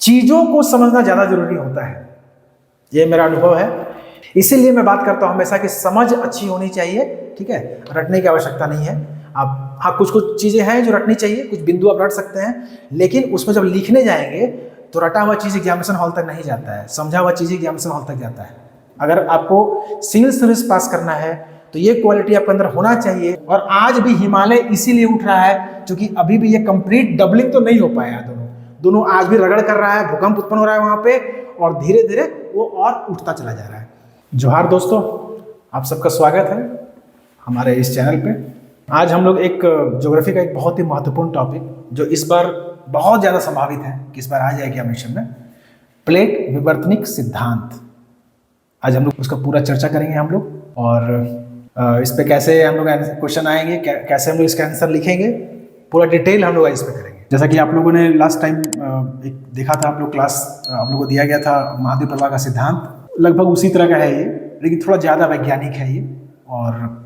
चीजों को समझना ज्यादा जरूरी होता है, ये मेरा अनुभव है। इसीलिए मैं बात करता हूं हमेशा कि समझ अच्छी होनी चाहिए, ठीक है, रटने की आवश्यकता नहीं है। आप हाँ, कुछ कुछ चीजें हैं जो रटनी चाहिए, कुछ बिंदु आप रट सकते हैं, लेकिन उसमें जब लिखने जाएंगे तो रटा हुआ चीज एग्जामिनेशन हॉल तक नहीं जाता है, समझा हुआ चीज एग्जामिनेशन हॉल तक जाता है। अगर आपको सिविल सर्विस पास करना है तो ये क्वालिटी आपके अंदर होना चाहिए। और आज भी हिमालय इसीलिए उठ रहा है क्योंकि अभी भी ये कंप्लीट डबलिंग तो नहीं हो पाया, दोनों आज भी रगड़ कर रहा है, भूकंप उत्पन्न हो रहा है वहां पे, और धीरे धीरे वो और उठता चला जा रहा है। जोहार दोस्तों, आप सबका स्वागत है हमारे इस चैनल पे। आज हम लोग एक ज्योग्राफी का एक बहुत ही महत्वपूर्ण टॉपिक जो इस बार बहुत ज़्यादा संभावित है कि इस बार आ जाएगी एग्जामिनेशन में, प्लेट विवर्तनिक सिद्धांत। आज हम लोग उसका पूरा चर्चा करेंगे हम लोग, और इस पे कैसे हम लोग क्वेश्चन आएंगे, कैसे हम लोग इसका आंसर लिखेंगे, पूरा डिटेल हम लोग इस पे करेंगे। जैसा कि आप लोगों ने लास्ट टाइम एक देखा था, आप लोग क्लास आप लोगों को दिया गया था महाद्वीप प्रवाह का सिद्धांत, लगभग उसी तरह का है ये, लेकिन थोड़ा ज़्यादा वैज्ञानिक है ये। और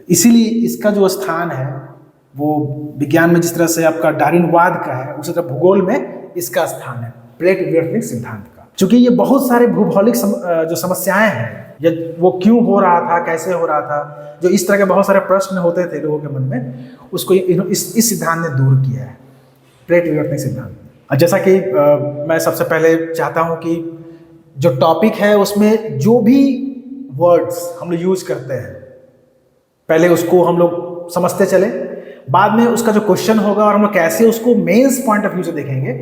इसीलिए इसका जो स्थान है वो विज्ञान में जिस तरह से आपका डार्विनवाद का है, उसी तरह भूगोल में इसका स्थान है प्लेट विवर्तनिक सिद्धांत का। चूंकि ये बहुत सारे भूगोलिक जो समस्याएं हैं, या वो क्यों हो रहा था, कैसे हो रहा था, जो इस तरह के बहुत सारे प्रश्न होते थे लोगों के मन में, उसको इस सिद्धांत ने दूर किया है, प्लेट विवर्तनिक सिद्धांत। जैसा कि मैं सबसे पहले चाहता हूं कि जो टॉपिक है उसमें जो भी वर्ड्स हम लोग यूज करते हैं पहले उसको हम लोग समझते चले, बाद में उसका जो क्वेश्चन होगा और हम लोग कैसे उसको मेंस पॉइंट ऑफ व्यू से देखेंगे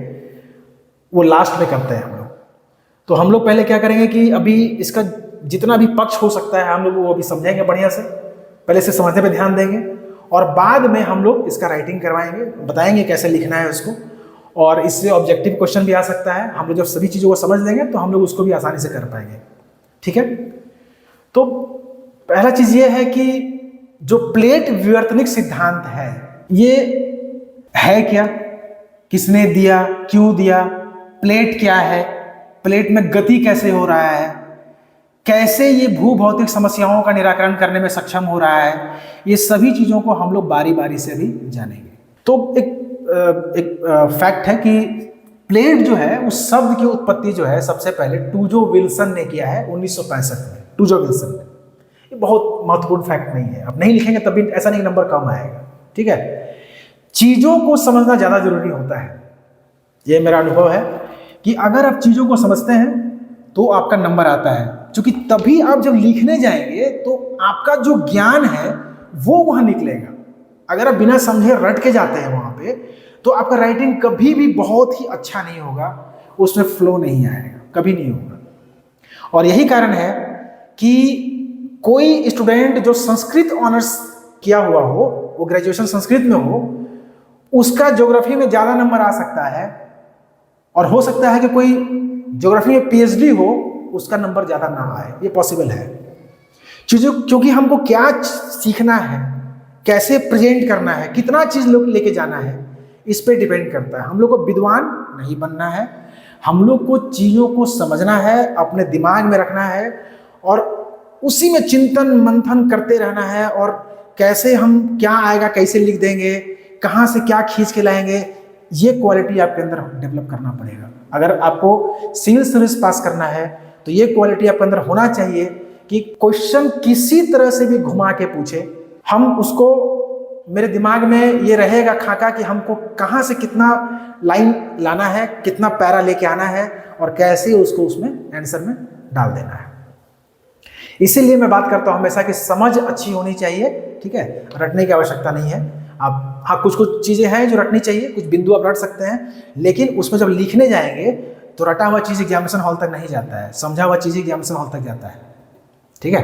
वो लास्ट में करते हैं हम लोग। तो हम लोग पहले क्या करेंगे कि अभी इसका जितना भी पक्ष हो सकता है हम लोग वो अभी समझेंगे बढ़िया से, पहले से समझने पे ध्यान देंगे, और बाद में हम लोग इसका राइटिंग करवाएंगे, बताएंगे कैसे लिखना है उसको, और इससे ऑब्जेक्टिव क्वेश्चन भी आ सकता है। हम लोग जब सभी चीज़ों को समझ लेंगे तो हम लोग उसको भी आसानी से कर पाएंगे, ठीक है। तो पहला चीज़ ये है कि जो प्लेट विवर्तनिक सिद्धांत है ये है क्या, किसने दिया, क्यों दिया, प्लेट क्या है, प्लेट में गति कैसे हो रहा है, कैसे ये भूभौतिक समस्याओं का निराकरण करने में सक्षम हो रहा है, ये सभी चीज़ों को हम लोग बारी बारी से भी जानेंगे। तो एक फैक्ट है कि प्लेट जो है उस शब्द की उत्पत्ति जो है सबसे पहले टूजो विल्सन ने किया है 1965 में, टूजो विल्सन ने। ये बहुत महत्वपूर्ण फैक्ट नहीं है, अब नहीं लिखेंगे तब भी ऐसा नहीं नंबर कम आएगा, ठीक है। चीज़ों को समझना ज़्यादा जरूरी होता है, ये मेरा अनुभव है कि अगर आप चीज़ों को समझते हैं तो आपका नंबर आता है, क्योंकि तभी आप जब लिखने जाएंगे तो आपका जो ज्ञान है वो वहाँ निकलेगा। अगर आप बिना समझे रट के जाते हैं वहाँ पे तो आपका राइटिंग कभी भी बहुत ही अच्छा नहीं होगा, उसमें फ्लो नहीं आएगा, कभी नहीं होगा। और यही कारण है कि कोई स्टूडेंट जो संस्कृत ऑनर्स किया हुआ हो, वो ग्रेजुएशन संस्कृत में हो, उसका ज्योग्राफी में ज़्यादा नंबर आ सकता है, और हो सकता है कि कोई ज्योग्राफी में पीएचडी हो उसका नंबर ज़्यादा ना आए, ये पॉसिबल है। क्योंकि हमको क्या सीखना है, कैसे प्रेजेंट करना है, कितना चीज़ लोग लेके जाना है, इस पे डिपेंड करता है। हम लोग को विद्वान नहीं बनना है, हम लोग को चीज़ों को समझना है, अपने दिमाग में रखना है, और उसी में चिंतन मंथन करते रहना है, और कैसे हम क्या आएगा कैसे लिख देंगे, कहाँ से क्या खींच के लाएंगे, ये क्वालिटी आपके अंदर डेवलप करना पड़ेगा। अगर आपको सिविल सर्विस पास करना है तो ये क्वालिटी आपके अंदर होना चाहिए कि क्वेश्चन किसी तरह से भी घुमा के पूछे, हम उसको, मेरे दिमाग में ये रहेगा खाका कि हमको कहाँ से कितना लाइन लाना है, कितना पैरा लेके आना है, और कैसे उसको उसमें आंसर में डाल देना है। इसीलिए मैं बात करता हूँ हमेशा कि समझ अच्छी होनी चाहिए, ठीक है, रटने की आवश्यकता नहीं है। आप हाँ, कुछ कुछ चीज़ें हैं जो रटनी चाहिए, कुछ बिंदु आप रट सकते हैं, लेकिन उसमें जब लिखने जाएंगे तो रटा हुआ चीज़ एग्जामिनेशन हॉल तक नहीं जाता है, समझा हुआ चीज़ एग्जामिनेशन हॉल तक जाता है, ठीक है।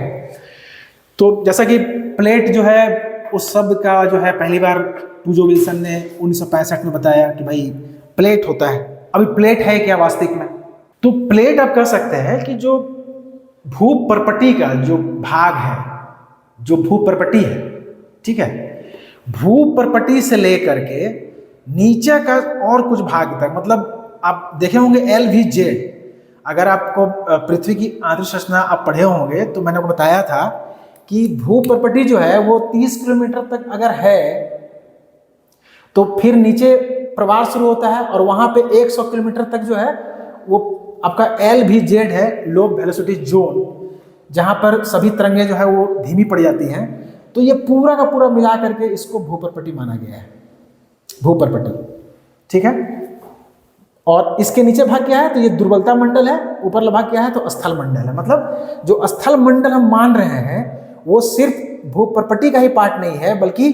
तो जैसा कि प्लेट जो है, उस शब्द का जो है पहली बार टूजो विल्सन ने 1965 में बताया कि भाई प्लेट होता है। अभी प्लेट है क्या वास्तविक में? तो प्लेट आप कह सकते हैं कि जो भूपर्पटी का जो भाग है, जो भूपर्पटी है, ठीक है, भूपर्पटी से लेकर के नीचे का और कुछ भाग तक, मतलब आप देखे होंगे LVZ। अगर आपको पृथ्वी की आंतरिक संरचना आप पढ़े होंगे तो मैंने आपको बताया था कि भूपर्पटी जो है वो 30 किलोमीटर तक अगर है तो फिर नीचे प्रवाह शुरू होता है और वहां पे 100 किलोमीटर तक जो है वो आपका LVZ है, लो वेलोसिटी जोन, जहां पर सभी तरंगें जो है वो धीमी पड़ जाती हैं। तो ये पूरा का पूरा मिला करके इसको भूपर्पटी माना गया है, भूपर्पटी, ठीक है। और इसके नीचे भाग क्या है, तो ये दुर्बलता मंडल है, ऊपर भाग क्या है तो स्थल मंडल है। मतलब जो स्थल मंडल हम मान रहे हैं वो सिर्फ भूपर्पटी का ही पार्ट नहीं है, बल्कि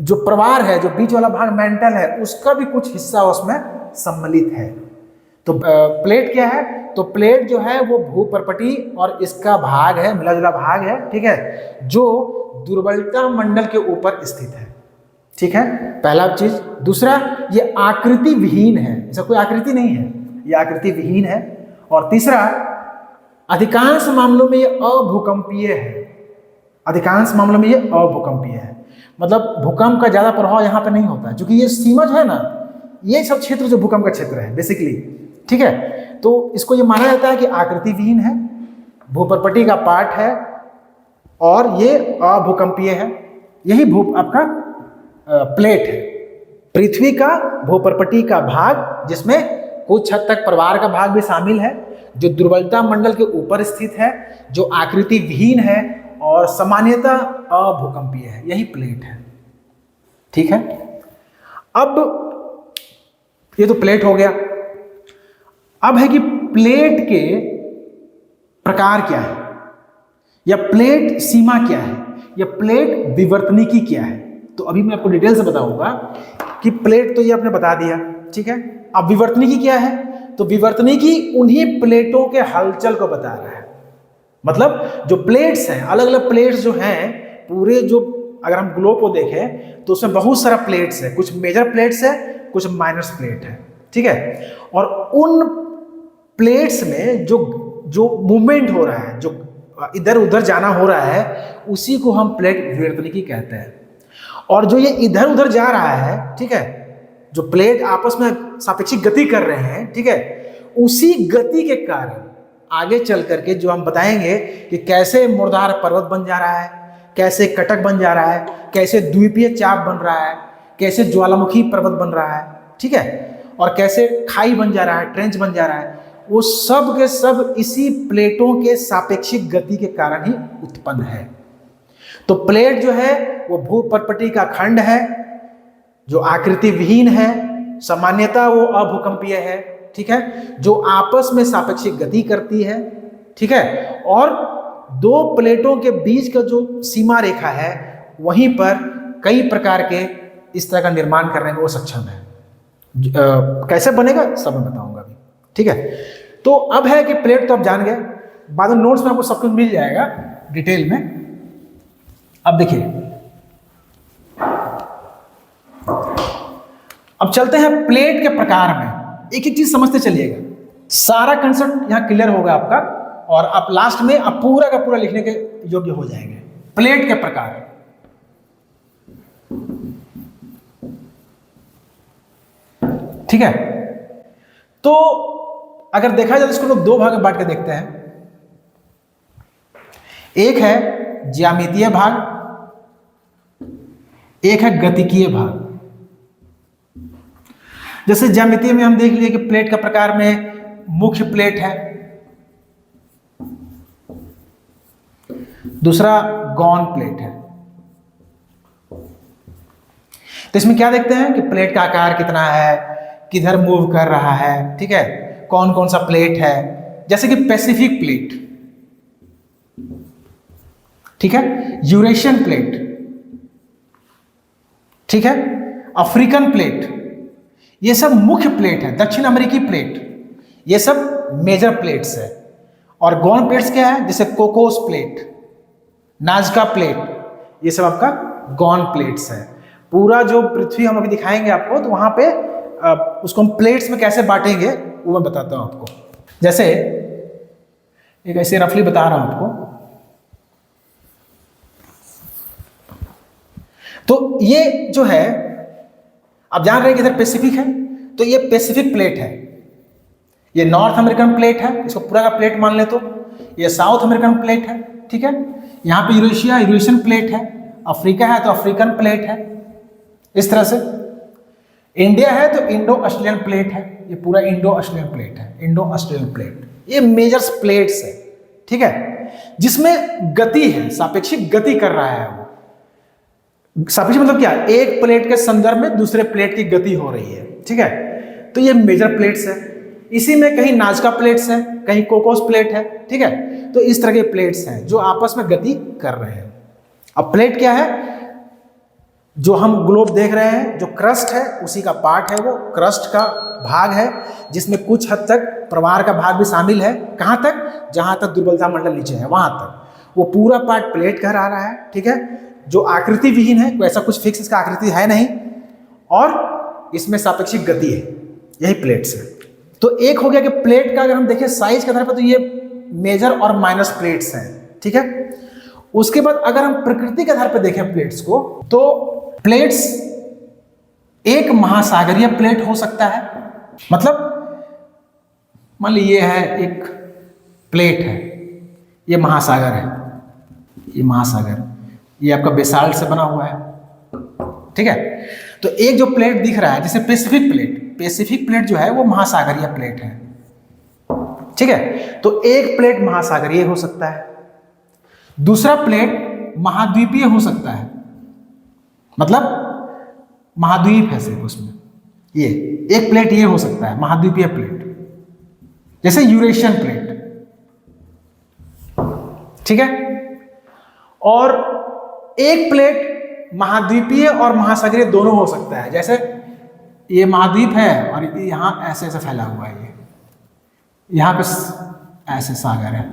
जो प्रवार है, जो बीच वाला भाग मेंटल है, उसका भी कुछ हिस्सा उसमें सम्मिलित है। तो प्लेट क्या है, तो प्लेट जो है वो भूपर्पटी और इसका भाग है, मिला जुला भाग है, ठीक है, जो दुर्बलता मंडल के ऊपर स्थित है, ठीक है, पहला चीज। दूसरा, ये आकृति विहीन है, ऐसा कोई आकृति नहीं है, ये आकृति विहीन है। और तीसरा, अधिकांश मामलों में ये अभूकंपीय है, अधिकांश मामलों में ये अभूकंपीय है। मतलब भूकंप का ज्यादा प्रभाव यहाँ पे नहीं होता है, क्योंकि ये सीमा जो है ना, ये सब क्षेत्र जो भूकंप का क्षेत्र है बेसिकली, ठीक है। तो इसको ये माना जाता है कि आकृति विहीन है, भूपर्पटी का पार्ट है और ये अभूकंपीय है। यही आपका प्लेट है, पृथ्वी का भूपर्पटी का भाग, जिसमें कुछ हद तक प्रवार का भाग भी शामिल है, जो दुर्बलता मंडल के ऊपर स्थित है, जो आकृति विहीन है और सामान्यतः अभूकंपीय है, यही प्लेट है, ठीक है। अब ये तो प्लेट हो गया। अब है कि प्लेट के प्रकार क्या है, या प्लेट सीमा क्या है, या प्लेट विवर्तनिकी क्या है। तो अभी मैं आपको डिटेल से बताऊंगा कि प्लेट तो ये आपने बता दिया, ठीक है। अब विवर्तनिकी क्या है, तो विवर्तनिकी उन्हीं प्लेटों के हलचल को बता रहा है। मतलब जो प्लेट्स हैं, अलग अलग प्लेट्स जो हैं, पूरे जो अगर हम ग्लोब को देखें तो उसमें बहुत सारा प्लेट्स है, कुछ मेजर प्लेट्स है, कुछ माइनस प्लेट है, ठीक है। और उन प्लेट्स में जो मूवमेंट हो रहा है, जो इधर उधर जाना हो रहा है, उसी को हम प्लेट विवर्तनिकी कहते हैं। और जो ये इधर उधर जा रहा है, ठीक है, जो प्लेट आपस में सापेक्षिक गति कर रहे हैं, ठीक है, उसी गति के कारण आगे चल करके जो हम बताएंगे कि कैसे मुर्दार पर्वत बन जा रहा है, कैसे कटक बन जा रहा है, कैसे द्वीपीय चाप बन रहा है, कैसे ज्वालामुखी पर्वत बन रहा है, ठीक है, और कैसे खाई बन जा रहा है, ट्रेंच बन जा रहा है, वो सब के सब इसी प्लेटों के सापेक्षिक गति के कारण ही उत्पन्न है। तो प्लेट जो है वो भूपर्पटी का खंड है, जो आकृति विहीन है, सामान्यतः वो अभूकंपीय है, ठीक है, जो आपस में सापेक्षिक गति करती है, ठीक है, और दो प्लेटों के बीच का जो सीमा रेखा है, वहीं पर कई प्रकार के इस तरह का निर्माण करने में वो सक्षम है। कैसे बनेगा सब मैं बताऊंगा अभी, ठीक है। तो अब है कि प्लेट तो आप जान गए, बाद में नोट्स में आपको सब कुछ मिल जाएगा डिटेल में। अब देखिए, अब चलते हैं प्लेट के प्रकार में, एक एक चीज समझते चलिएगा, सारा कंसेप्ट यहां क्लियर होगा आपका, और आप लास्ट में आप पूरा का पूरा लिखने के योग्य हो जाएंगे। प्लेट के प्रकार, ठीक है। तो अगर देखा जाए तो इसको लोग दो भाग में बांट के देखते हैं। एक है ज्यामितीय भाग, एक है गतिकीय भाग। जैसे ज्यामितीय में हम देख लिए कि प्लेट का प्रकार में मुख्य प्लेट है, दूसरा गौण प्लेट है। तो इसमें क्या देखते हैं कि प्लेट का आकार कितना है, किधर मूव कर रहा है, ठीक है, कौन कौन सा प्लेट है। जैसे कि पैसिफिक प्लेट, ठीक है, यूरेशियन प्लेट, ठीक है, अफ्रीकन प्लेट, ये सब मुख्य प्लेट है। दक्षिण अमेरिकी प्लेट, ये सब मेजर प्लेट्स है। और गौण प्लेट्स क्या है, जैसे कोकोस प्लेट, नाजका प्लेट, ये सब आपका गौण प्लेट्स है। पूरा जो पृथ्वी हम अभी दिखाएंगे आपको, तो वहां पे उसको हम प्लेट्स में कैसे बांटेंगे वो मैं बताता हूं आपको। जैसे एक ऐसे रफली बता रहा हूं आपको। तो ये जो है, आप जान रहे हैं कि इधर पैसिफिक है, तो ये पैसिफिक प्लेट है। ये नॉर्थ अमेरिकन प्लेट है, इसको पूरा का प्लेट मान ले तो। ये साउथ अमेरिकन प्लेट है, ठीक है। यहाँ पे यूरेशियन प्लेट है, अफ्रीका है तो अफ्रीकन प्लेट है, इस तरह से। इंडिया है तो इंडो ऑस्ट्रेलियन प्लेट है, ये पूरा इंडो ऑस्ट्रेलियन प्लेट है, इंडो ऑस्ट्रेलियन प्लेट, ये मेजर प्लेट्स है, ठीक है, जिसमें गति है, सापेक्षिक गति कर रहा है वो। सापेक्षिक मतलब क्या, एक प्लेट के संदर्भ में दूसरे प्लेट की गति हो रही है, ठीक है, तो ये मेजर प्लेट्स है। इसी में कहीं नाजका प्लेट्स है, कहीं कोकोस प्लेट है, ठीक है, तो इस तरह के प्लेट्स हैं जो आपस में गति कर रहे हैं। अब प्लेट क्या है, जो हम ग्लोब देख रहे हैं, जो क्रस्ट है उसी का पार्ट है, वो क्रस्ट का भाग है, जिसमें कुछ हद तक प्रवाह का भाग भी शामिल है। कहाँ तक, जहाँ तक दुर्बलता मंडल नीचे है वहाँ तक, वो पूरा पार्ट प्लेट कहला रहा है, ठीक है, जो आकृति विहीन है, कोई ऐसा कुछ फिक्स इसका आकृति है नहीं, और इसमें सापेक्षिक गति है, यही प्लेट्स है। तो एक हो गया कि प्लेट का अगर हम देखें साइज के आधार पर तो ये मेजर और माइनस प्लेट्स हैं, ठीक है। उसके बाद अगर हम प्रकृति के आधार पर देखें प्लेट्स को, तो प्लेट्स एक महासागरीय प्लेट हो सकता है, मतलब मान लीजिए ये है एक प्लेट है, ये महासागर है, ये महासागर, ये आपका बेसाल्ट से बना हुआ है, ठीक है। तो एक जो प्लेट दिख रहा है जैसे पैसिफिक प्लेट, पैसिफिक प्लेट जो है वो महासागरीय प्लेट है, ठीक है। तो एक प्लेट महासागरीय हो सकता है, दूसरा प्लेट महाद्वीपीय हो सकता है, मतलब महाद्वीप है सिर्फ उसमें, ये एक प्लेट ये हो सकता है महाद्वीपीय प्लेट, जैसे यूरेशियन प्लेट, ठीक है। और एक प्लेट महाद्वीपीय और महासागरीय दोनों हो सकता है, जैसे ये महाद्वीप है और यहां ऐसे ऐसे फैला हुआ है, ये यहां पे ऐसे सागर है,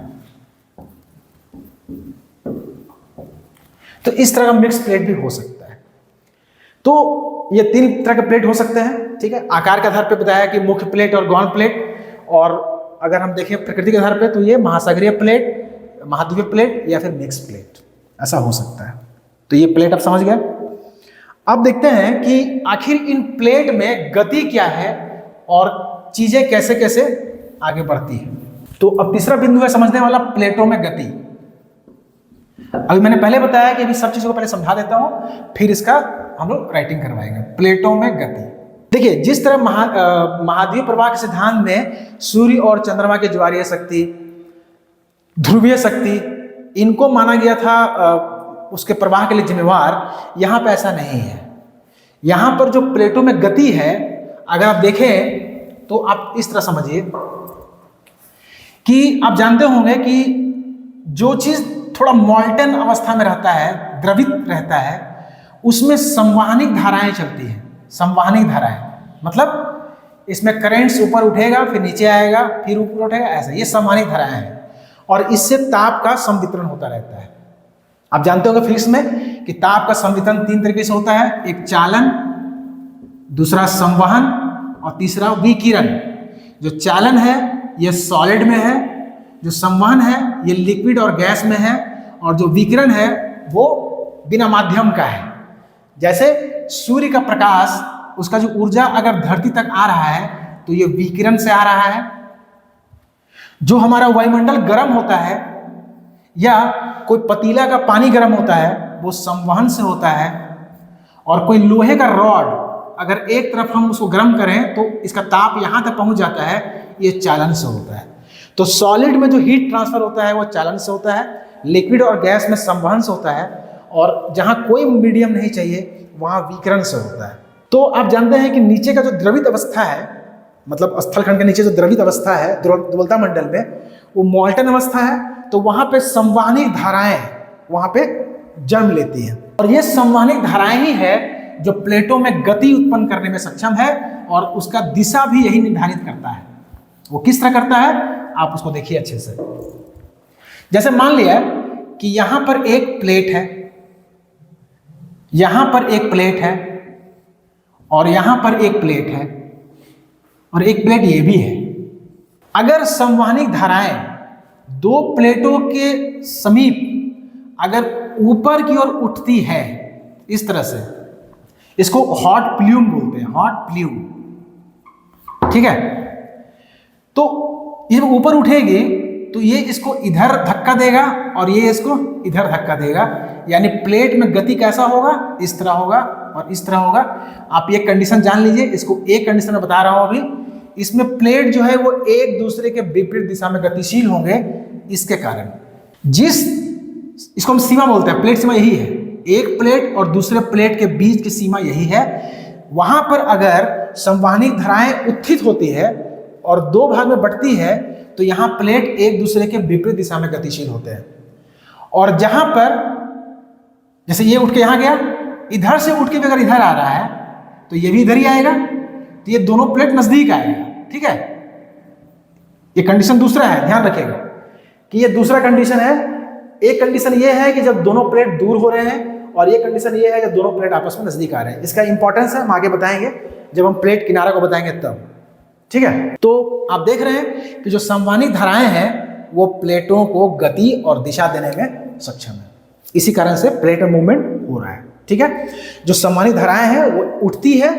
तो इस तरह का मिक्स प्लेट भी हो सकता है। तो ये तीन तरह के प्लेट हो सकते हैं, ठीक है। आकार के आधार पे बताया कि मुख्य प्लेट और गौण प्लेट, और अगर हम देखें प्रकृति के आधार पे तो ये महासागरीय प्लेट, महाद्वीपीय प्लेट या फिर मिक्स प्लेट, ऐसा हो सकता है। तो ये प्लेट आप समझ गए। अब देखते हैं कि आखिर इन प्लेट में गति क्या है और चीजें कैसे कैसे आगे बढ़ती है। तो अब तीसरा बिंदु है समझने वाला, प्लेटों में गति। अभी मैंने पहले बताया कि अभी सब चीजों को पहले समझा देता हूं, फिर इसका हम लोग राइटिंग करवाएंगे। प्लेटों में गति, देखिए जिस तरह महाद्वीप प्रवाह के सिद्धांत में सूर्य और चंद्रमा की ज्वारीय शक्ति, ध्रुवीय शक्ति, इनको माना गया था उसके प्रवाह के लिए जिम्मेवार, यहाँ पे ऐसा नहीं है। यहाँ पर जो प्लेटों में गति है, अगर आप देखें तो आप इस तरह समझिए कि आप जानते होंगे कि जो चीज थोड़ा मॉल्टन अवस्था में रहता है, द्रवित रहता है, उसमें संवहनिक धाराएं चलती हैं। संवहनिक धाराएं मतलब इसमें करंट्स ऊपर उठेगा, फिर नीचे आएगा, फिर ऊपर उठेगा, ऐसा, ये संवहनिक धाराएं हैं, और इससे ताप का संवितरण होता रहता है। आप जानते होंगे फिजिक्स में कि ताप का संवितरण तीन तरीके से होता है, एक चालन, दूसरा संवहन और तीसरा विकिरण। जो चालन है ये सॉलिड में है, जो संवहन है ये लिक्विड और गैस में है, और जो विकिरण है वो बिना माध्यम का है। जैसे सूर्य का प्रकाश, उसका जो ऊर्जा अगर धरती तक आ रहा है तो ये विकिरण से आ रहा है। जो हमारा वायुमंडल गर्म होता है या कोई पतीला का पानी गर्म होता है वो संवहन से होता है, और कोई लोहे का रॉड अगर एक तरफ हम उसको गर्म करें तो इसका ताप यहाँ तक पहुँच जाता है, ये चालन से होता है। तो सॉलिड में जो हीट ट्रांसफर होता है वो चालन से होता है, लिक्विड और गैस में संवहन से होता है, और जहाँ कोई मीडियम नहीं चाहिए वहाँ विकिरण से होता है। तो आप जानते हैं कि नीचे का जो द्रवित अवस्था है, मतलब स्थलखंड के नीचे जो द्रवित अवस्था है दुर्बलता मंडल में, वो मॉल्टन अवस्था है, तो वहाँ पे संवहनिक धाराएं वहाँ पे जन्म लेती हैं, और ये संवहनिक धाराएं ही है जो प्लेटों में गति उत्पन्न करने में सक्षम है, और उसका दिशा भी यही निर्धारित करता है। वो किस तरह करता है आप उसको देखिए अच्छे से। जैसे मान लिया कि यहां पर एक प्लेट है, यहां पर एक प्लेट है, और यहां पर एक प्लेट है, और एक प्लेट ये भी है। अगर संवहनिक धाराएं दो प्लेटों के समीप अगर ऊपर की ओर उठती है इस तरह से, इसको हॉट प्ल्यूम बोलते हैं, हॉट प्ल्यूम, ठीक है। तो ये ऊपर उठेगी तो ये इसको इधर धक्का देगा और ये इसको इधर धक्का देगा, यानी प्लेट में गति कैसा होगा, इस तरह होगा, और इस तरह होगा। आप ये कंडीशन जान लीजिए, इसको एक कंडीशन में बता रहा हूं अभी। इसमें प्लेट जो है वो एक दूसरे के विपरीत दिशा में गतिशील होंगे, इसके कारण इसको हम सीमा बोलते हैं, प्लेट सीमा यही है, एक प्लेट और दूसरे प्लेट के बीच की सीमा यही है। वहां पर अगर संवहनिक धाराएं उत्थित होती है और दो भाग में बढ़ती है तो यहां प्लेट एक दूसरे के विपरीत दिशा में गतिशील होते हैं। और जहां पर जैसे ये उठ के यहां गया, इधर से उठ के भी अगर इधर आ रहा है तो ये भी इधर ही आएगा, तो ये दोनों प्लेट नजदीक आएगा। ठीक है, ये कंडीशन दूसरा है, ध्यान रखिएगा कि ये दूसरा कंडीशन है। एक कंडीशन ये है कि जब दोनों प्लेट दूर हो रहे हैं, और ये कंडीशन ये है कि दोनों प्लेट आपस में नजदीक आ रहे हैं। इसका इंपॉर्टेंस है, हम आगे बताएंगे जब हम प्लेट किनारा को बताएंगे तब। ठीक है, तो आप देख रहे हैं कि जो संवहनिक धाराएं हैं वो प्लेटों को गति और दिशा देने में सक्षम है, इसी कारण से प्लेट में मूवमेंट हो रहा है। ठीक है, जो संवहनिक धाराएं हैं वो उठती है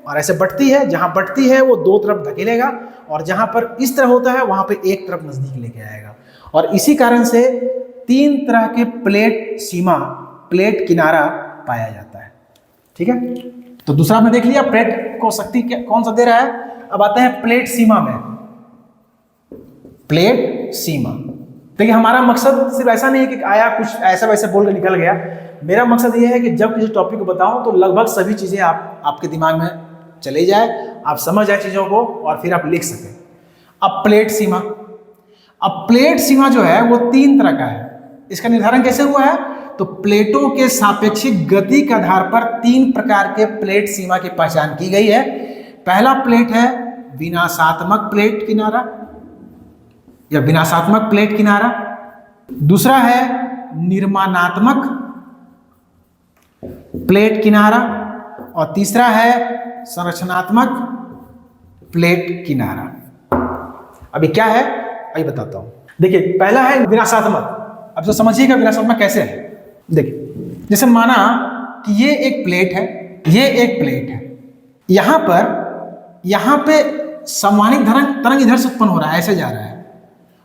और ऐसे बढ़ती है, जहां बढ़ती है वो दो तरफ धकेलेगा और जहां पर इस तरह होता है वहां पे एक तरफ नजदीक लेके आएगा। और इसी कारण से तीन तरह के प्लेट सीमा, प्लेट किनारा पाया जाता है। ठीक है, तो दूसरा हमने देख लिया प्लेट को शक्ति कौन सा दे रहा है। अब आते हैं प्लेट सीमा में। प्लेट सीमा, देखिए हमारा मकसद सिर्फ ऐसा नहीं है कि आया कुछ ऐसा वैसे बोल के निकल गया। मेरा मकसद ये है कि जब किसी टॉपिक को बताऊं तो लगभग सभी चीजें आपके दिमाग में चले जाए, आप समझ जाए चीजों को और फिर आप लिख सकें। अब प्लेट सीमा, अब प्लेट सीमा जो है वो तीन तरह का है। इसका निर्धारण कैसे हुआ है, तो प्लेटों के सापेक्षिक गति के आधार पर तीन प्रकार के प्लेट सीमा की पहचान की गई है। पहला प्लेट है विनाशात्मक प्लेट किनारा या विनाशात्मक प्लेट किनारा। दूसरा है निर्माणात्मक प्लेट किनारा और तीसरा है संरचनात्मक प्लेट किनारा। अभी क्या है अभी बताता हूं। देखिए पहला है विनाशात्मक। अब तो समझिएगा विनाशात्मक कैसे है। देखिए जैसे माना कि ये एक प्लेट है, ये एक प्लेट है, यहां पे संवहनिक तरंग इधर से उत्पन्न हो रहा है, ऐसे जा रहा है,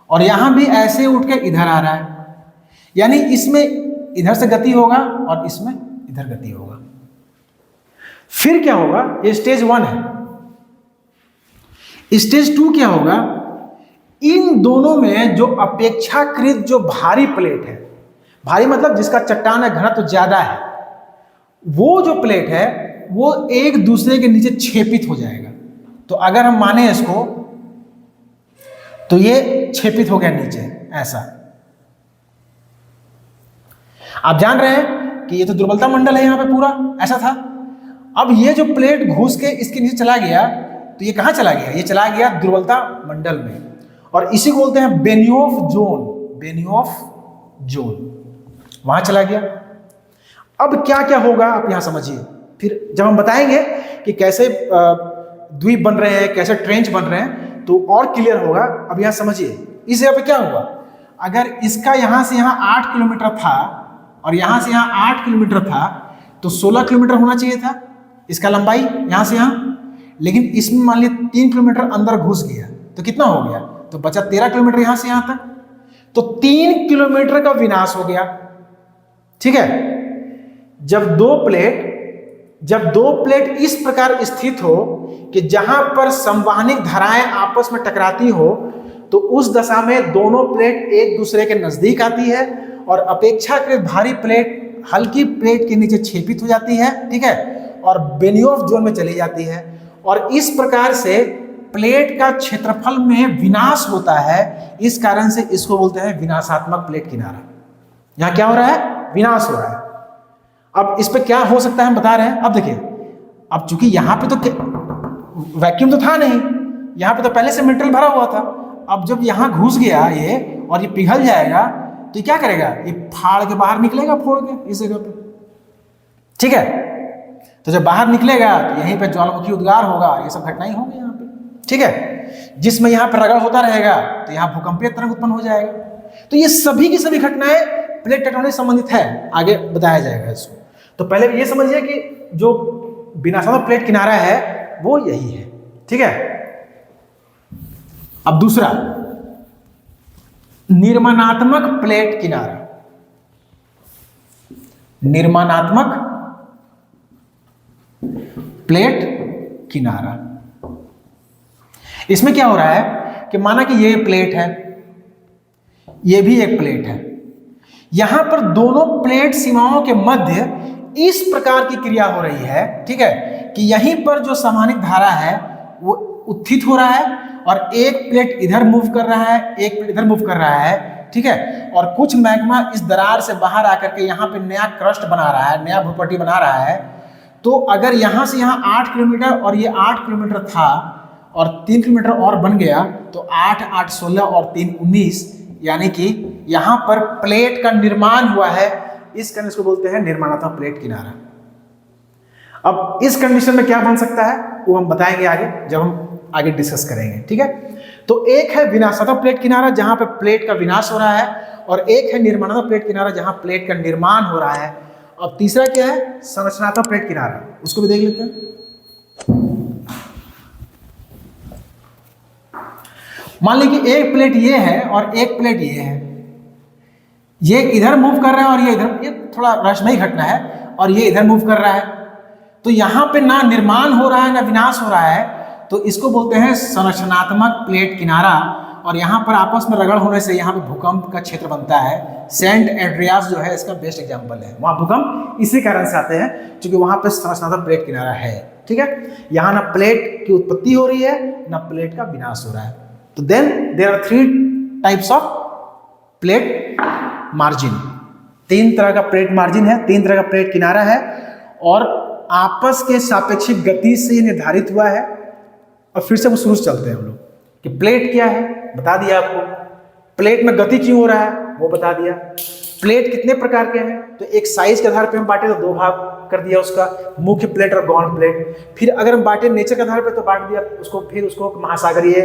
और यहां भी ऐसे उठ के इधर आ रहा है, यानी इसमें इधर से गति होगा और इसमें इधर गति होगा। फिर क्या होगा, ये स्टेज 1 है। स्टेज 2 क्या होगा, इन दोनों में जो अपेक्षाकृत जो भारी प्लेट है, भारी मतलब जिसका चट्टान घनत्व तो ज्यादा है, वो जो प्लेट है वो एक दूसरे के नीचे छेपित हो जाएगा। तो अगर हम माने इसको तो ये छेपित हो गया नीचे ऐसा। आप जान रहे हैं कि ये तो दुर्बलता मंडल है, यहां पे पूरा ऐसा था। अब ये जो प्लेट घुस के इसके नीचे चला गया तो ये कहां चला गया, ये चला गया दुर्बलता मंडल में, और इसी को बोलते हैं बेनियोफ जोन। बेनियोफ जोन वहां चला गया। अब क्या क्या होगा आप यहां समझिए, फिर जब हम बताएंगे कि कैसे द्वीप बन रहे हैं, कैसे ट्रेंच बन रहे हैं, तो और क्लियर होगा। अब यहां समझिए इस जगह पे क्या हुआ, अगर इसका यहां से यहां 8 किलोमीटर था और यहां से यहां 8 किलोमीटर था तो 16 किलोमीटर होना चाहिए था इसका लंबाई यहां से यहां, लेकिन इसमें मान लीजिए 3 किलोमीटर अंदर घुस गया तो कितना हो गया, तो बचा 13 किलोमीटर यहां से यहां तक, तो 3 किलोमीटर का विनाश हो गया। ठीक है, जब दो प्लेट इस प्रकार स्थित हो कि जहां पर संवहनिक धाराएं आपस में टकराती हो तो उस दशा में दोनों प्लेट एक दूसरे के नजदीक आती है और अपेक्षाकृत भारी प्लेट हल्की प्लेट के नीचे छेपित हो जाती है। ठीक है, और बेनियोफ जोन में चली जाती है, और इस प्रकार से प्लेट का क्षेत्रफल में विनाश होता है। इस कारण से इसको बोलते हैं विनाशात्मक प्लेट किनारा। यहां क्या हो रहा है, विनाश हो रहा है। अब इस पे क्या हो सकता है हम बता रहे हैं। अब देखिए, अब चूंकि यहां पे तो वैक्यूम तो था नहीं, यहां पे तो पहले से मेटेरियल भरा हुआ था। अब जब यहां घुस गया ये और ये पिघल जाएगा तो ये क्या करेगा, ये फाड़ के बाहर निकलेगा, फोड़ के इस जगह पे। ठीक है, तो जब बाहर निकलेगा तो यहीं पे ज्वालामुखी उद्गार होगा, ये सब घटनाएं होंगी यहाँ पे। ठीक है, जिसमें यहाँ पे रगड़ होता रहेगा तो यहाँ भूकंपीय तरंग उत्पन्न हो जाएगा। तो ये सभी की सभी घटनाएं प्लेट टेक्टोनिक संबंधित है, आगे बताया जाएगा इसको। तो पहले ये समझिए कि जो विनाशात्मक प्लेट किनारा है वो यही है। ठीक है, अब दूसरा निर्माणात्मक प्लेट किनारा। निर्माणात्मक प्लेट किनारा। इसमें क्या हो रहा है कि माना कि ये प्लेट है, ये भी एक प्लेट है, यहां पर दोनों प्लेट सीमाओं के मध्य इस प्रकार की क्रिया हो रही है, ठीक है, कि यहीं पर जो समानित धारा है वो उत्थित हो रहा है और एक प्लेट इधर मूव कर रहा है, एक प्लेट इधर मूव कर रहा है, ठीक है, और कुछ मैग्मा इस दरार से बाहर आकर के यहाँ पे नया क्रस्ट बना रहा है, नया भूपट्टी बना रहा है। तो अगर यहाँ से यहाँ 8 किलोमीटर और ये 8 किलोमीटर था और 3 किलोमीटर और बन गया तो 8 8 16 और 3 19, यानी कि यहाँ पर प्लेट का निर्माण हुआ है। इस कंडीशन को बोलते हैं निर्माणात्मक प्लेट किनारा। अब इस कंडीशन में क्या बन सकता है वो हम बताएंगे आगे, जब हम आगे डिस्कस करेंगे, ठीक है। तो एक है विनाशात्मक प्लेट किनारा जहां पे प्लेट का विनाश हो रहा है, और एक है निर्माणात्मक प्लेट किनारा जहां प्लेट का निर्माण हो रहा है। अब तीसरा क्या है, संरचनात्मक प्लेट किनारा, उसको भी देख लेते हैं। मान लीजिए एक प्लेट ये है और एक प्लेट ये है, ये इधर मूव कर रहा है और ये इधर, ये थोड़ा रहस्यमयी घटना है, और ये इधर मूव कर रहा है। तो यहां पे ना निर्माण हो रहा है ना विनाश हो रहा है, तो इसको बोलते हैं संरचनात्मक प्लेट किनारा। और यहाँ पर आपस में रगड़ होने से यहाँ पे भूकंप का क्षेत्र बनता है। सेंट एंड्रियास जो है इसका बेस्ट एग्जांपल है, वहाँ भूकंप इसी कारण से आते हैं क्योंकि वहाँ पे संरचनात्मक प्लेट किनारा है, ठीक है। यहाँ ना प्लेट की उत्पत्ति हो रही है ना प्लेट का विनाश हो रहा है। तो then there are 3 types of plate margin. 3 तरह का प्लेट मार्जिन है, 3 तरह का प्लेट किनारा है, और आपस के सापेक्षिक गति से निर्धारित हुआ है। और फिर से वो शुरू से चलते हैं हम लोग कि प्लेट क्या है बता दिया आपको, प्लेट में गति क्यों हो रहा है वो बता दिया, प्लेट कितने प्रकार के हैं, तो एक साइज के आधार पे हम बांटे तो 2 भाग कर दिया उसका, मुख्य प्लेट और गौण प्लेट। फिर अगर हम बांटे नेचर के आधार पे तो बांट दिया उसको, फिर उसको महासागरीय,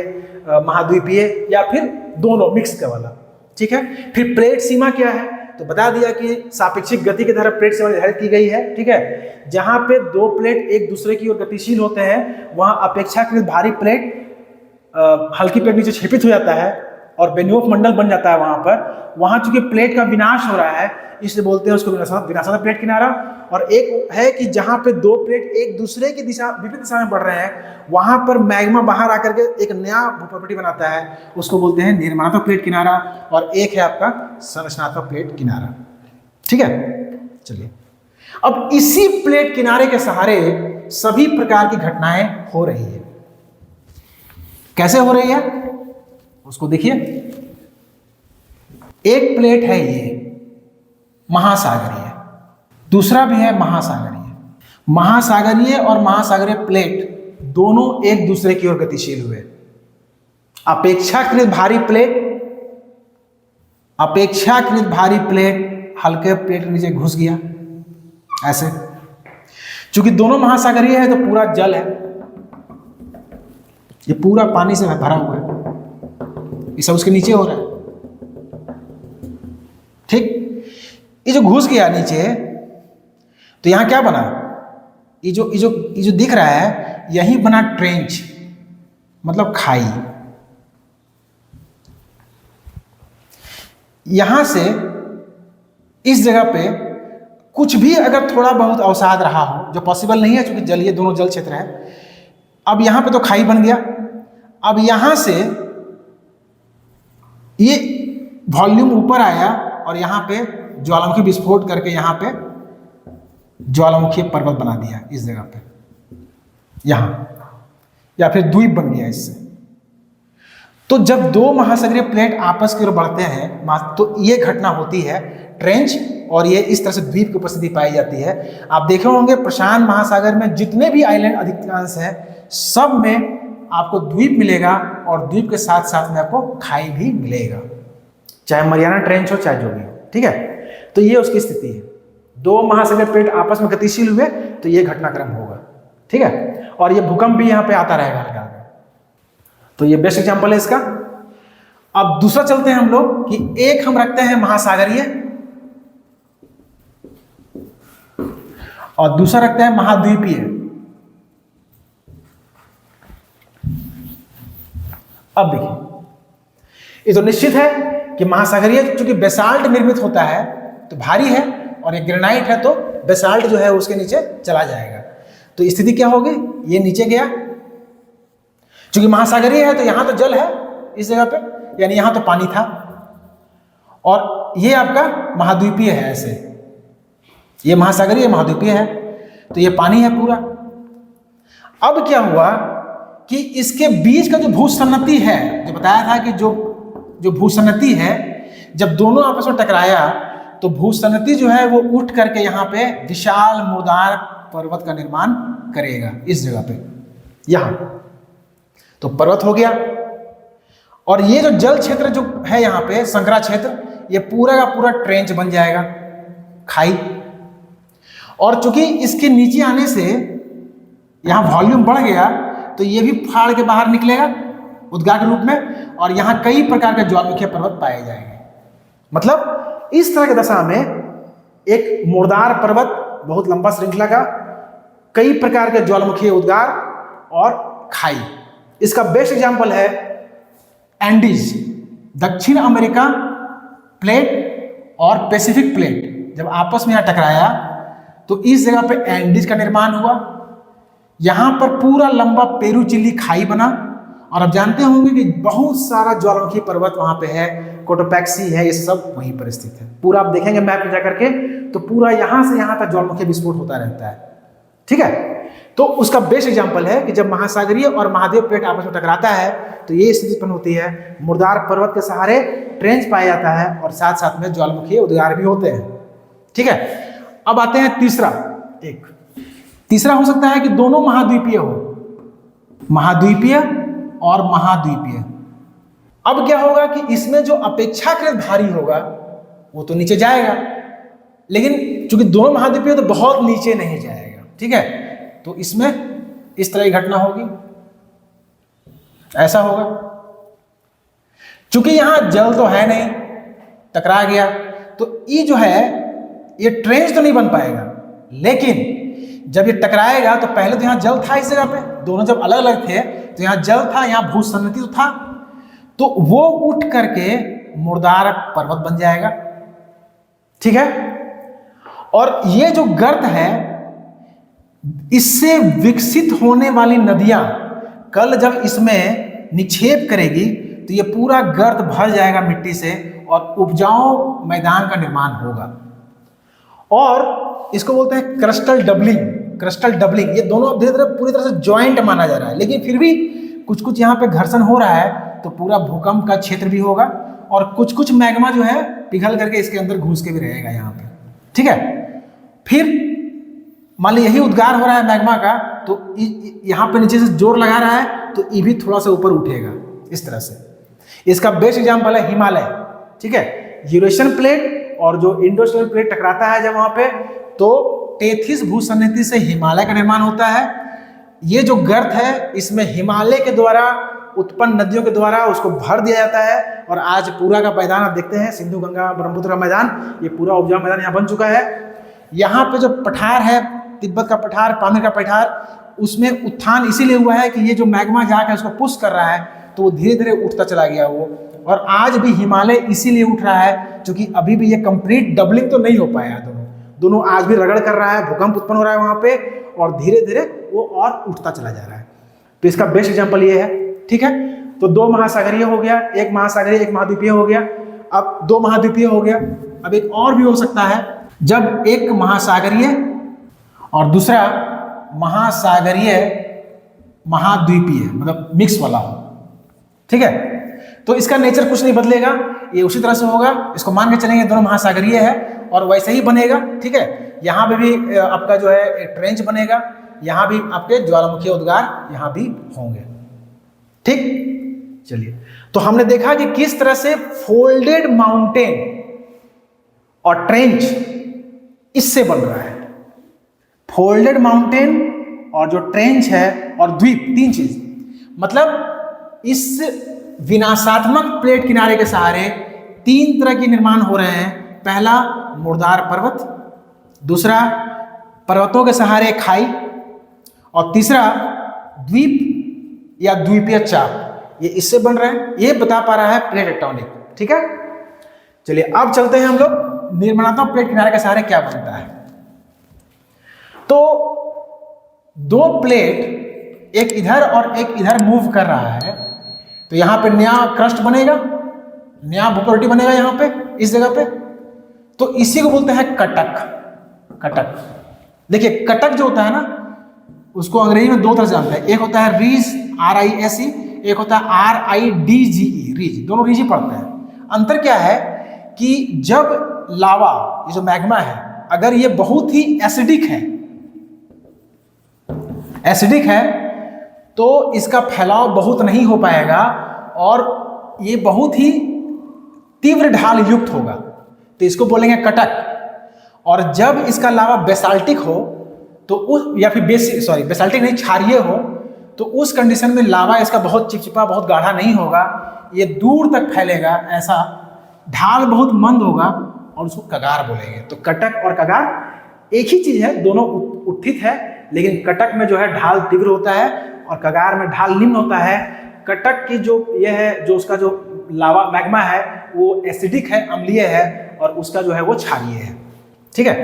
महाद्वीपीय या फिर दोनों मिक्स का वाला, ठीक है। फिर प्लेट सीमा क्या है तो बता दिया कि सापेक्षिक गति के द्वारा प्लेट सीमा निर्धारित की गई है, ठीक है। जहां पे 2 प्लेट एक दूसरे की ओर गतिशील होते हैं वहां अपेक्षाकृत भारी प्लेट हल्की प्लेट नीचे क्षेपित हो जाता है और बेन्योफ मंडल बन जाता है। वहां चूंकि प्लेट का विनाश हो रहा है इसलिए बोलते हैं उसको विनाशात्मक प्लेट किनारा। और एक है कि जहां पे 2 प्लेट एक दूसरे की दिशा विपरीत दिशा में बढ़ रहे हैं वहां पर मैग्मा बाहर आकर के एक नया भूप्रॉपर्टी बनाता है, उसको बोलते हैं निर्माणात्मक प्लेट किनारा। और एक है आपका संरचनात्मक प्लेट किनारा, ठीक है। चलिए अब इसी प्लेट किनारे के सहारे सभी प्रकार की घटनाएं हो रही है। कैसे हो रही है उसको देखिए। एक प्लेट है ये महासागरीय, दूसरा भी है महासागरीय। महासागरीय और महासागरीय प्लेट दोनों एक दूसरे की ओर गतिशील हुए। अपेक्षाकृत भारी प्लेट हल्के प्लेट के नीचे घुस गया ऐसे। चूंकि दोनों महासागरीय है तो पूरा जल है, ये पूरा पानी से भरा हुआ है, ये सब उसके नीचे हो रहा है, ठीक। ये जो घुस गया नीचे तो यहां क्या बना, ये जो दिख रहा है यही बना ट्रेंच, मतलब खाई। यहां से इस जगह पे कुछ भी अगर थोड़ा बहुत अवसाद रहा हो, जो पॉसिबल नहीं है क्योंकि जल, ये दोनों जल क्षेत्र है। अब यहां पे तो खाई बन गया। अब यहां से ये वॉल्यूम ऊपर आया और यहां पे ज्वालामुखी विस्फोट करके यहां पे ज्वालामुखी पर्वत बना दिया इस जगह पे, यहां, या फिर द्वीप बन गया इससे। तो जब 2 महासागरीय प्लेट आपस की ओर बढ़ते हैं तो ये घटना होती है ट्रेंच, और ये इस तरह से द्वीप की उपस्थिति पाई जाती है। आप देखे होंगे प्रशांत महासागर में जितने भी आइलैंड अधिकांश हैं सब में आपको द्वीप मिलेगा और द्वीप के साथ साथ में आपको खाई भी मिलेगा, चाहे मरियाना ट्रेंच हो चाहे जो भी हो, ठीक है। तो ये उसकी स्थिति है। 2 महासागरीय प्लेट आपस में गतिशील हुए तो ये घटनाक्रम होगा, ठीक है। और ये भूकंप भी यहाँ पे आता रहेगा हल्का हल्का। तो ये बेस्ट एग्जांपल है इसका। अब दूसरा चलते हैं हम लोग कि एक हम रखते हैं महासागरीय और दूसरा रखते हैं महाद्वीपीय। अब देखिए ये तो निश्चित है कि महासागरीय चूंकि बेसाल्ट निर्मित होता है तो भारी है, और ये ग्रेनाइट है तो बेसाल्ट जो है उसके नीचे चला जाएगा। तो स्थिति क्या होगी, ये नीचे गया, क्योंकि महासागरीय है तो यहां तो जल है इस जगह पे, यानी यहां तो पानी था, और ये आपका महाद्वीपीय है, ऐसे ये महासागरीय महाद्वीपीय है, तो ये पानी है पूरा। अब क्या हुआ कि इसके बीच का जो भूसन्नति है, जो बताया था कि जो भूसन्नति है, जब दोनों आपस में टकराया तो भूसन्नति जो है वो उठ करके यहाँ पे विशाल मुर्दार पर्वत का निर्माण करेगा इस जगह पे, यहाँ तो पर्वत हो गया। और ये जो जल क्षेत्र जो है यहाँ पे संकरा क्षेत्र, ये पूरा का पूरा ट्रेंच बन जाएगा, खाई। और चूंकि इसके नीचे आने से यहाँ वॉल्यूम बढ़ गया तो ये भी फाड़ के बाहर निकलेगा उद्गार के रूप में, और यहाँ कई प्रकार के ज्वालामुखीय पर्वत पाए जाएंगे। मतलब इस तरह की दशा में एक मुर्दार पर्वत, बहुत लंबा श्रृंखला का, कई प्रकार के ज्वालामुखीय उद्गार और खाई। इसका बेस्ट एग्जांपल है एंडीज, दक्षिण अमेरिका प्लेट और पैसिफिक प्लेट जब आपस में यहाँ टकराया तो इस जगह पे एंडीज का निर्माण हुआ। यहां पर पूरा लंबा पेरू चिली खाई बना, और आप जानते होंगे कि बहुत सारा ज्वालामुखी पर्वत वहां पे है, कोटोपैक्सी है, ये सब वहीं पर स्थित है। पूरा आप देखेंगे मैप में जाकर के तो पूरा यहां से यहां तक ज्वालामुखी विस्फोट होता रहता है, ठीक है। तो उसका बेस्ट एग्जांपल है कि जब महासागरीय और महादेव प्लेट आपस में टकराता है तो ये स्थिति उत्पन्न होती है, मुर्दार पर्वत के सहारे ट्रेंच पाया जाता है और साथ साथ में ज्वालामुखी उद्गार भी होते हैं, ठीक है। अब आते हैं तीसरा हो सकता है कि दोनों महाद्वीपीय हो, महाद्वीपीय और महाद्वीपीय। अब क्या होगा कि इसमें जो अपेक्षाकृत भारी होगा वो तो नीचे जाएगा, लेकिन चूंकि दोनों महाद्वीपीय तो बहुत नीचे नहीं जाएगा, ठीक है। तो इसमें इस तरह की घटना होगी, ऐसा होगा। चूंकि यहां जल तो है नहीं, टकरा गया, तो ये जो है ये ट्रेंच तो नहीं बन पाएगा, लेकिन जब ये टकराएगा तो पहले तो यहां जल था इस जगह पे, दोनों जब अलग अलग थे तो यहां जल था, यहां भूसन्नति तो था, तो वो उठ करके मुर्दार पर्वत बन जाएगा, ठीक है। और ये जो गर्त है, इससे विकसित होने वाली नदियां कल जब इसमें निक्षेप करेगी तो ये पूरा गर्त भर जाएगा मिट्टी से और उपजाऊ मैदान का निर्माण होगा। और इसको बोलते हैं क्रस्टल डबलिंग। ये दोनों धीरे धीरे पूरी तरह से ज्वाइंट माना जा रहा है, लेकिन फिर भी कुछ कुछ यहाँ पे घर्षण हो रहा है तो पूरा भूकंप का क्षेत्र भी होगा, और कुछ कुछ मैग्मा जो है पिघल करके इसके अंदर घुस के भी रहेगा यहाँ पे, ठीक है। फिर मान ली यही उद्गार हो रहा है मैग्मा का, तो यहाँ पे नीचे से जोर लगा रहा है तो ये भी थोड़ा सा ऊपर उठेगा इस तरह से। इसका बेस्ट एग्जाम्पल है हिमालय, ठीक है। यूरेशियन प्लेट और जो इंडोस्टाइल प्लेट टकराता है जब वहां पे, तो टेथिस भूसन्नति से हिमालय का निर्माण होता है। ये जो गर्त है इसमें हिमालय के द्वारा उत्पन्न नदियों के द्वारा उसको भर दिया जाता है, और आज पूरा का मैदान आप देखते हैं, सिंधु गंगा ब्रह्मपुत्र का मैदान, ये पूरा उपजाऊ मैदान यहाँ बन चुका है। यहाँ पे जो पठार है, तिब्बत का पठार, पामीर का पठार, उसमें उत्थान इसीलिए हुआ है कि ये जो मैग्मा जाकर उसको पुश कर रहा है तो वो धीरे धीरे उठता चला गया वो, और आज भी हिमालय इसीलिए उठ रहा है क्योंकि अभी भी ये कंप्लीट डबलिंग तो नहीं हो पाया। दोनों आज भी रगड़ कर रहा है, भूकंप उत्पन्न हो रहा है वहां पे, और धीरे धीरे वो और उठता चला जा रहा है। तो इसका बेस्ट एग्जांपल ये है, ठीक है। तो दो महासागरीय हो गया, एक महासागरीय एक महाद्वीपीय हो गया। अब दो महाद्वीपीय हो गया, अब एक और भी हो सकता है जब एक महासागरीय और दूसरा महासागरीय महाद्वीपीय, मतलब मिक्स वाला हो, ठीक है। तो इसका नेचर कुछ नहीं बदलेगा, ये उसी तरह से होगा, इसको मान के चलेंगे दोनों महासागरीय है और वैसे ही बनेगा, ठीक है। यहाँ पे भी आपका जो है ट्रेंच बनेगा, यहाँ भी आपके ज्वालामुखी उद्गार यहाँ भी होंगे, ठीक। चलिए, तो हमने देखा कि किस तरह से फोल्डेड माउंटेन और ट्रेंच इससे बन रहा है। फोल्डेड माउंटेन और जो ट्रेंच है और द्वीप, तीन चीज, मतलब इस विनाशात्मक प्लेट किनारे के सहारे तीन तरह के निर्माण हो रहे हैं। पहला मुर्दार पर्वत, दूसरा पर्वतों के सहारे खाई, और तीसरा द्वीप या द्वीपीय चाप, ये इससे बन रहे हैं। ये बता पा रहा है प्लेट टेक्टोनिक, ठीक है। चलिए अब चलते हैं हम लोग निर्माणात्मक प्लेट किनारे के सहारे क्या बनता है। तो दो प्लेट एक इधर और एक इधर मूव कर रहा है, तो यहां पे नया क्रस्ट बनेगा, नया भूप्रवृत्ति बनेगा यहां पे इस जगह पे। तो इसी को बोलते हैं कटक। कटक देखिए, कटक जो होता है ना, उसको अंग्रेजी में दो तरह से जानते हैं। एक होता है रीज, RISE, एक होता है RIDGE, रीज। दोनों रीज ही पढ़ते हैं। अंतर क्या है कि जब लावा, ये जो मैग्मा है, अगर ये बहुत ही एसिडिक है तो इसका फैलाव बहुत नहीं हो पाएगा और ये बहुत ही तीव्र ढाल युक्त होगा, तो इसको बोलेंगे कटक। और जब इसका लावा बेसाल्टिक हो तो उस, या फिर बेसाल्टिक नहीं, क्षारीय हो, तो उस कंडीशन में लावा इसका बहुत चिपचिपा, बहुत गाढ़ा नहीं होगा, ये दूर तक फैलेगा, ऐसा ढाल बहुत मंद होगा और उसको कगार बोलेंगे। तो कटक और कगार एक ही चीज है, दोनों उत्थित है, लेकिन कटक में जो है ढाल तीव्र होता है और कगार में ढाल निम्न होता है। कटक की जो ये है, जो उसका जो लावा मैग्मा है वो एसिडिक है, अम्लीय है, और उसका जो है वो क्षारीय है। ठीक है।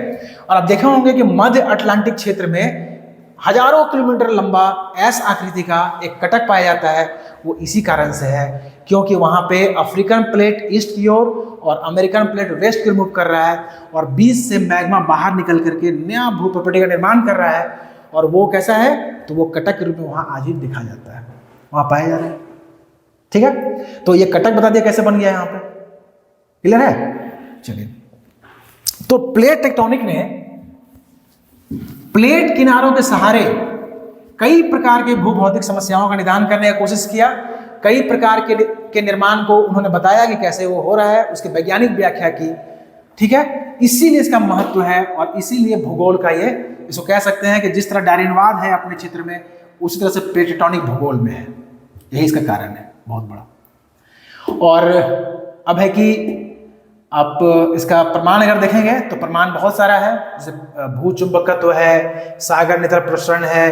और आप देखे होंगे कि मध्य अटलांटिक क्षेत्र में हजारों किलोमीटर लंबा एस आकृति का एक कटक पाया जाता है। वो इसी कारण से है क्योंकि वहां पे अफ्रीकन प्लेट ईस्ट की ओर और अमेरिकन प्लेट वेस्ट की ओर मूव कर रहा है और बीच से मैग्मा बाहर निकल करके नया भूप्रवृत्ति का निर्माण कर रहा है। और वो कैसा है, तो वो कटक के रूप में वहां आज ही दिखा जाता है, वहां पाया जा रहा है। ठीक है, तो ये कटक बता दिया कैसे बन गया यहाँ पे, क्लियर है। चलिए, तो प्लेट टेक्टोनिक ने प्लेट किनारों के सहारे कई प्रकार के भूभौतिक समस्याओं का निदान करने का कोशिश किया। कई प्रकार के निर्माण को उन्होंने बताया कि कैसे वो हो रहा है, उसकी वैज्ञानिक व्याख्या की। ठीक है, इसीलिए इसका महत्व है और इसीलिए भूगोल का ये, इसको कह सकते हैं कि जिस तरह डार्विनवाद है अपने क्षेत्र में, उसी तरह से प्लेट टेक्टोनिक भूगोल में है। यही इसका कारण है बहुत बड़ा। और अब है कि आप इसका प्रमाण अगर देखेंगे तो प्रमाण बहुत सारा है, जैसे भूचुंबकत्व है, सागर नेत्र प्रसरण है,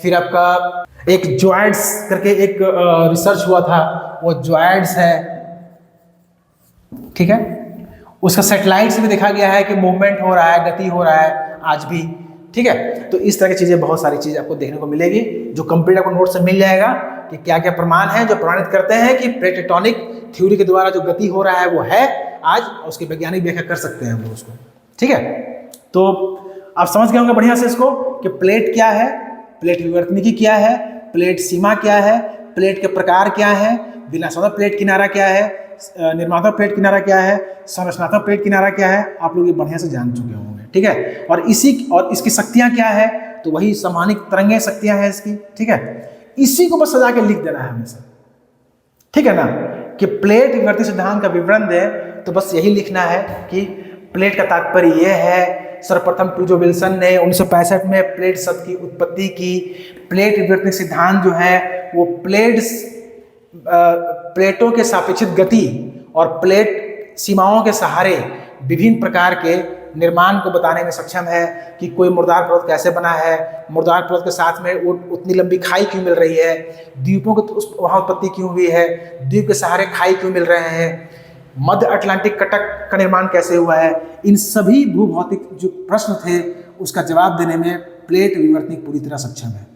फिर आपका एक जॉइड्स करके एक रिसर्च हुआ था, वो जॉइड्स है। ठीक है, उसका सैटेलाइट से भी देखा गया है कि मूवमेंट हो रहा है, गति हो रहा है आज भी। ठीक है, तो इस तरह की चीजें, बहुत सारी चीजें आपको देखने को मिलेगी जो कंप्लीट आपको नोट से मिल जाएगा कि क्या क्या प्रमाण है जो प्रमाणित करते हैं कि प्लेट टेक्टोनिक थ्योरी के द्वारा जो गति हो रहा है वो है आज, उसकी वैज्ञानिक व्याख्या कर सकते हैं हम लोग उसको। ठीक है, तो आप समझ गए होंगे बढ़िया से इसको कि प्लेट क्या है, प्लेट विवर्तनिकी क्या है, प्लेट सीमा क्या है, प्लेट के प्रकार क्या है, विनाशात्मक प्लेट किनारा क्या है, निर्माणात्मक प्लेट किनारा क्या है, संरचनात्मक प्लेट किनारा क्या है, आप लोग ये बढ़िया से जान चुके होंगे। ठीक है, और इसकी शक्तियां क्या है, तो वही समानिक तरंगें शक्तियां हैं इसकी। ठीक है, इसी को बस सजा के लिख देना है हमेशा। ठीक है ना, कि प्लेट विवर्ती सिद्धांत का विवरण दे तो बस यही लिखना है कि प्लेट का तात्पर्य यह है, सर्वप्रथम टूजो विल्सन ने 1965 में प्लेट शब्द की उत्पत्ति की। प्लेट विवर्तनिक सिद्धांत जो है वो प्लेटों के सापेक्षित गति और प्लेट सीमाओं के सहारे विभिन्न प्रकार के निर्माण को बताने में सक्षम है कि कोई मुर्दार पर्वत कैसे बना है, मुर्दार पर्वत के साथ में वो उतनी लंबी खाई क्यों मिल रही है, द्वीपों की वहाँ उत्पत्ति क्यों हुई है, द्वीप के सहारे खाई क्यों मिल रहे हैं, मध्य अटलांटिक कटक का निर्माण कैसे हुआ है। इन सभी भूभौतिक जो प्रश्न थे उसका जवाब देने में प्लेट विवर्तनिक पूरी तरह सक्षम है।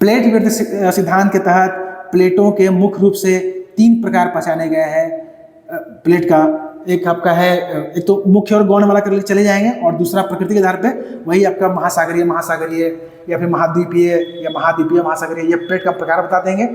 प्लेट विवर्तनिक सिद्धांत के तहत प्लेटों के मुख्य रूप से 3 प्रकार पहचाने गए हैं प्लेट का। एक आपका है, एक तो मुख्य और गौण वाला कर चले जाएंगे, और दूसरा प्रकृति के आधार पे वही आपका महासागरीय या फिर महाद्वीपीय या महाद्वीपीय महासागरीय, ये प्लेट का प्रकार बता देंगे।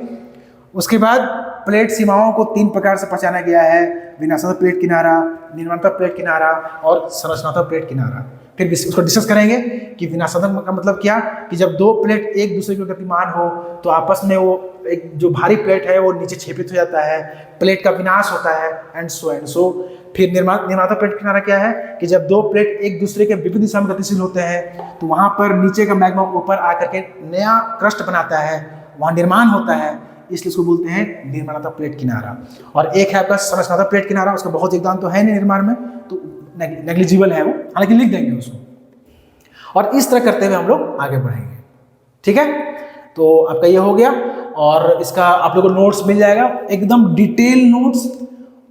उसके बाद प्लेट सीमाओं को 3 प्रकार से पहचाना गया है, विनाशात्मक प्लेट किनारा, निर्माणात्मक प्लेट किनारा और संरचनात्मक प्लेट किनारा। फिर उसको डिस्कस करेंगे कि विनाशात्मक का मतलब क्या, कि जब 2 प्लेट एक दूसरे के गतिमान हो तो आपस में वो एक जो भारी प्लेट है वो नीचे क्षेपित हो जाता है, प्लेट का विनाश होता है, एंड सो। फिर निर्माणात्मक प्लेट किनारा क्या है कि जब 2 प्लेट एक दूसरे के विपरीत दिशा में गतिशील होते हैं तो वहाँ पर नीचे का मैग्मा ऊपर आकर के नया क्रस्ट बनाता है, वहाँ निर्माण होता है, इसलिए इसको बोलते हैं निर्माणात्मक प्लेट किनारा। और एक है आपका संरचनात्मक प्लेट किनारा, उसका बहुत योगदान तो है नहीं निर्माण में, तो नेग्लिजिबल है वो, हालांकि लिख देंगे उसको। और इस तरह करते हुए हम लोग आगे बढ़ेंगे। ठीक है, तो आपका ये हो गया, और इसका आप लोगों को नोट्स मिल जाएगा, एकदम डिटेल नोट्स,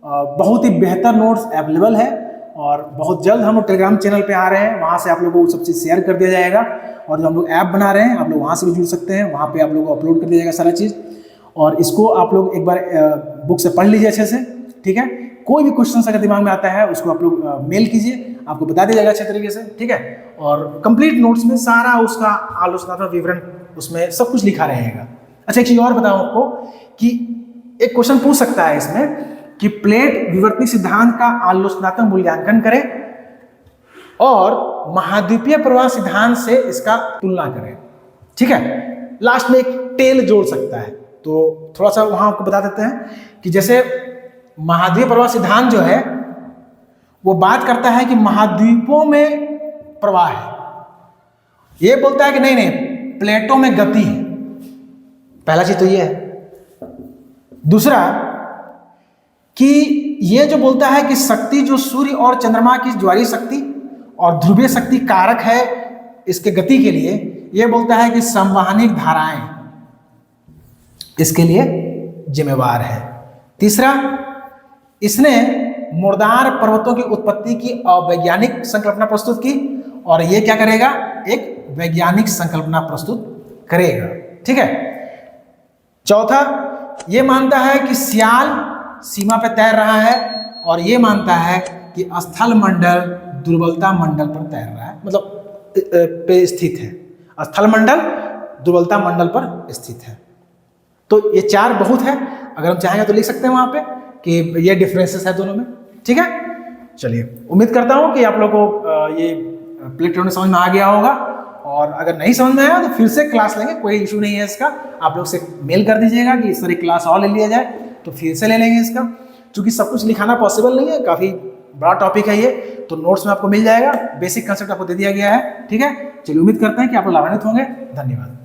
बहुत ही बेहतर नोट्स अवेलेबल है। और बहुत जल्द हम लोग टेलीग्राम चैनल पे आ रहे हैं, वहाँ से आप लोगों को सब चीज़ शेयर कर दिया जाएगा। और जो हम लोग ऐप बना रहे हैं आप लोग वहाँ से भी जुड़ सकते हैं, वहाँ पे आप लोगों को अपलोड कर दिया जाएगा सारा चीज़। और इसको आप लोग एक बार बुक से पढ़ लीजिए अच्छे से, ठीक है। कोई भी क्वेश्चन अगर दिमाग में आता है उसको आप लोग मेल कीजिए, आपको बता दिया जाएगा अच्छे तरीके से, ठीक है। और कंप्लीट नोट्स में सारा उसका आलोचनात्मक विवरण उसमें सब कुछ लिखा रहेगा। अच्छा एक चीज़ और बताऊँ आपको कि एक क्वेश्चन पूछ सकता है इसमें कि प्लेट विवर्तनिक सिद्धांत का आलोचनात्मक मूल्यांकन करें और महाद्वीपीय प्रवाह सिद्धांत से इसका तुलना करें, ठीक है। लास्ट में एक टेल जोड़ सकता है, तो थोड़ा सा वहां आपको बता देते हैं कि जैसे महाद्वीपीय प्रवाह सिद्धांत जो है वो बात करता है कि महाद्वीपों में प्रवाह है, ये बोलता है कि नहीं नहीं प्लेटों में गति है। पहला चीज तो ये है। दूसरा कि ये जो बोलता है कि शक्ति जो सूर्य और चंद्रमा की ज्वारीय शक्ति और ध्रुवीय शक्ति कारक है इसके गति के लिए, ये बोलता है कि संवहनिक धाराएं इसके लिए जिम्मेवार है। तीसरा, इसने मुर्दार पर्वतों की उत्पत्ति की अवैज्ञानिक संकल्पना प्रस्तुत की और ये क्या करेगा, एक वैज्ञानिक संकल्पना प्रस्तुत करेगा, ठीक है। चौथा, ये मानता है कि सियाल सीमा पे तैर रहा है और ये मानता है कि स्थल मंडल दुर्बलता मंडल पर तैर रहा है, मतलब पे स्थित है। स्थल मंडल दुर्बलता मंडल पर स्थित है। तो ये चार बहुत है, अगर हम चाहेंगे तो लिख सकते हैं वहां पे कि ये डिफरेंसेस है दोनों में, ठीक है। चलिए, उम्मीद करता हूं कि आप लोगों को ये प्लेट टेक्टोनिक्स समझ में आ गया होगा, और अगर नहीं समझ में आया तो फिर से क्लास लेंगे, कोई इशू नहीं है इसका। आप लोग से मेल कर दीजिएगा कि इस तरह क्लास और ले लिया जाए, तो फिर से ले लेंगे इसका। क्योंकि सब कुछ लिखाना पॉसिबल नहीं है, काफ़ी बड़ा टॉपिक है ये, तो नोट्स में आपको मिल जाएगा, बेसिक कंसेप्ट आपको दे दिया गया है, ठीक है। चलिए, उम्मीद करते हैं कि आप लोग लाभान्वित होंगे। धन्यवाद।